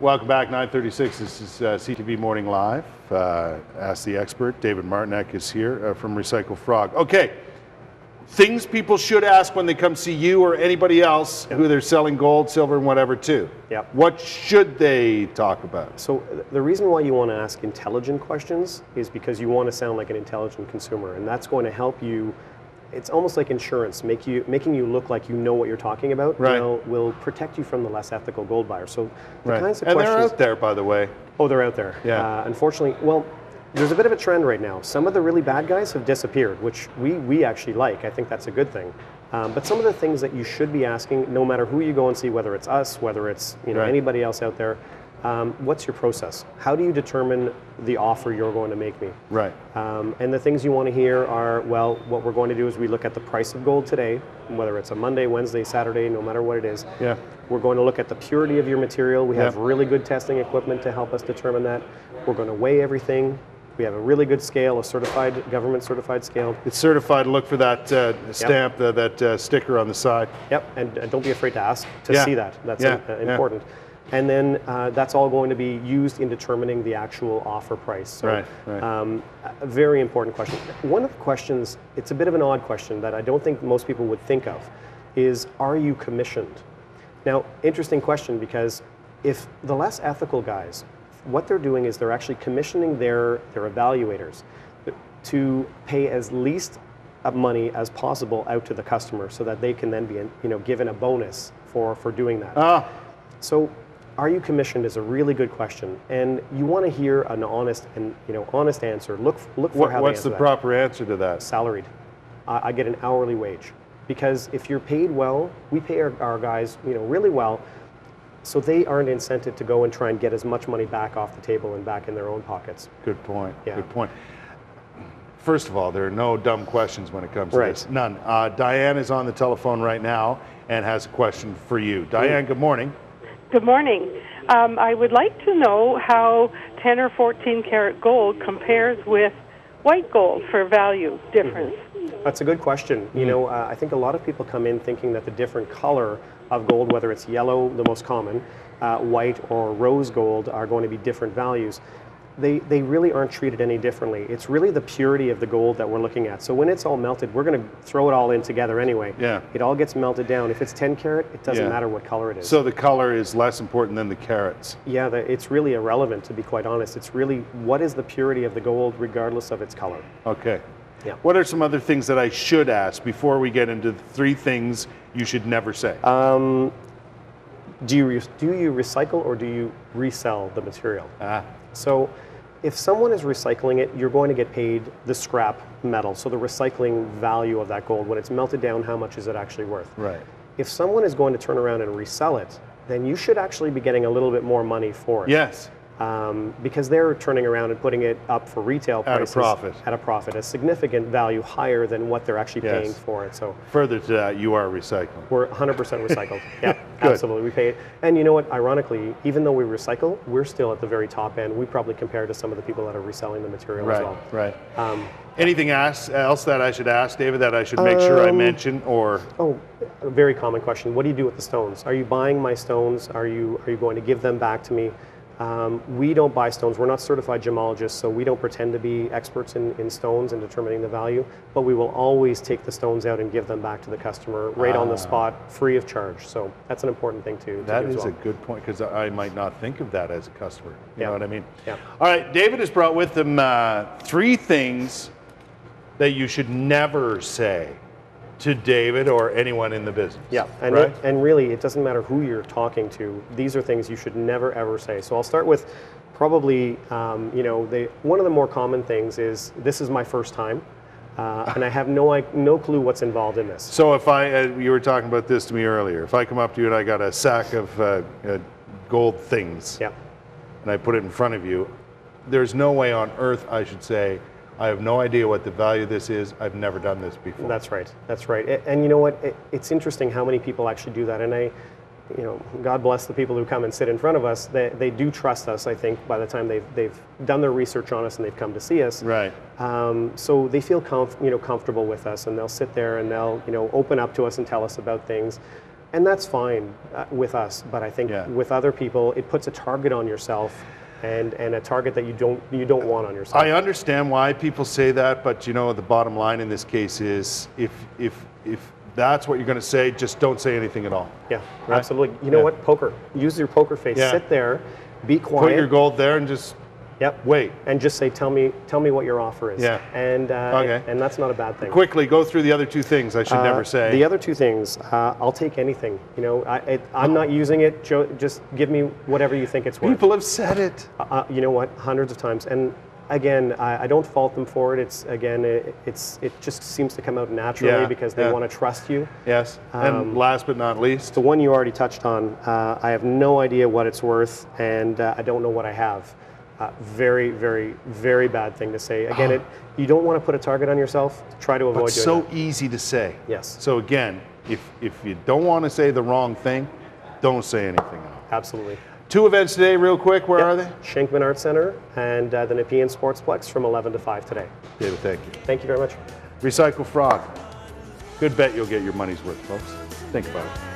Welcome back, 9:36. This is CTV Morning Live. Ask the Expert. David Martinek is here from Recycle Frog. Okay, things people should ask when they come see you or anybody else who they're selling gold, silver, and whatever to. Yep. What should they talk about? So the reason why you want to ask intelligent questions is because you want to sound like an intelligent consumer, and that's going to help you. It's almost like insurance, making you look like you know what you're talking about. Right. Will protect you from the less ethical gold buyer. So the Right. kinds of And questions. they're out there, by the way. Oh, they're out there. Yeah. Unfortunately, well, there's a bit of a trend right now. Some of the really bad guys have disappeared, which we actually like. I think that's a good thing. But some of the things that you should be asking, no matter who you go and see, whether it's us, whether it's Right. anybody else out there, what's your process? How do you determine the offer you're going to make me? Right. And the things you want to hear are, well, what we're going to do is we look at the price of gold today, whether it's a Monday, Wednesday, Saturday, no matter what it is. Yeah. We're going to look at the purity of your material. We have Yeah. really good testing equipment to help us determine that. We're going to weigh everything. We have a really good scale, a certified, government certified scale. It's certified. Look for that stamp, that sticker on the side. Yep, and don't be afraid to ask to Yeah. see that. That's Yeah. important. And then that's all going to be used in determining the actual offer price. So, Right, right. A very important question. One of the questions, it's a bit of an odd question that I don't think most people would think of, is are you commissioned? Now, interesting question, because if the less ethical guys, what they're doing is they're actually commissioning their evaluators to pay as least money as possible out to the customer so that they can then be given a bonus for doing that. So are you commissioned is a really good question, and you want to hear an honest answer. Look for how they What's answer the that. proper answer to that? Salaried. I get an hourly wage, because if you're paid well, we pay our guys really well, so they aren't incented to go and try and get as much money back off the table and back in their own pockets. Good point. Yeah. Good point. First of all, there are no dumb questions when it comes to Right. this. None. Diane is on the telephone right now and has a question for you. Diane, good morning. Good morning. I would like to know how 10 or 14 karat gold compares with white gold for value difference. That's a good question. I think a lot of people come in thinking that the different color of gold, whether it's yellow, the most common, white, or rose gold, are going to be different values. They really aren't treated any differently. It's really the purity of the gold that we're looking at. So when it's all melted, we're going to throw it all in together anyway. Yeah. It all gets melted down. If it's 10 karat, it doesn't Yeah. matter what color it is. So the color is less important than the carats. Yeah, it's really irrelevant, to be quite honest. It's really what is the purity of the gold regardless of its color. Okay. Yeah. What are some other things that I should ask before we get into the 3 things you should never say? Do you recycle or do you resell the material? So if someone is recycling it, you're going to get paid the scrap metal, so the recycling value of that gold. When it's melted down, how much is it actually worth? Right. If someone is going to turn around and resell it, then you should actually be getting a little bit more money for it. Yes. Because they're turning around and putting it up for retail prices. At a profit. A significant value higher than what they're actually paying for it. So further to that, you are recycling. we're 100% recycled. Yeah, Good. absolutely. We pay it. And you know what? Ironically, even though we recycle, we're still at the very top end. We probably compare to some of the people that are reselling the material as well. Right. Anything else that I should ask, David, that I should make sure I mention, or? Oh, a very common question. What do you do with the stones? Are you buying my stones? Are you going to give them back to me? We don't buy stones. We're not certified gemologists, so we don't pretend to be experts in stones and determining the value, but we will always take the stones out and give them back to the customer right on the spot, free of charge. So that's an important thing to do That as is well. a good point, because I might not think of that as a customer. You know what I mean? Yeah. All right, David has brought with him 3 things that you should never say to David or anyone in the business. Yeah, and, right? and really, it doesn't matter who you're talking to. These are things you should never, ever say. So I'll start with probably, one of the more common things is, this is my first time, and I have no clue what's involved in this. So if you were talking about this to me earlier, if I come up to you and I got a sack of gold things, Yeah. and I put it in front of you, there's no way on earth I should say, I have no idea what the value of this is. I've never done this before. That's right. That's right. And you know what? It's interesting how many people actually do that. And God bless the people who come and sit in front of us. They do trust us, I think, by the time they've done their research on us and they've come to see us. Right. So they feel comfortable with us, and they'll sit there and they'll open up to us and tell us about things. And that's fine with us, but I think with other people, it puts a target on yourself, and a target that you don't want on yourself. I understand why people say that, but you know, the bottom line in this case is if that's what you're going to say, just don't say anything at all. Yeah, right? absolutely. You know what? Poker. Use your poker face. Yeah. Sit there, be quiet. Put your gold there and just wait. And just say, tell me what your offer is. Yeah. And okay. And that's not a bad thing. Quickly go through the other two things I should never say. The other two things, I'll take anything. You know, I'm not using it. Just give me whatever you think it's worth. People have said it. You know what? Hundreds of times. And again, I don't fault them for it. It just seems to come out naturally because they want to trust you. Yes. And last but not least, the one you already touched on. I have no idea what it's worth, and I don't know what I have. Very, very, very bad thing to say. Again, you don't want to put a target on yourself. Try to avoid doing that. So easy to say. Yes. So again, if you don't want to say the wrong thing, don't say anything else. Absolutely. 2 events today, real quick. Where are they? Shankman Arts Center and the Nepean Sportsplex from 11 to 5 today. David, thank you. Thank you very much. Recycle Frog. Good bet you'll get your money's worth, folks. Think about it.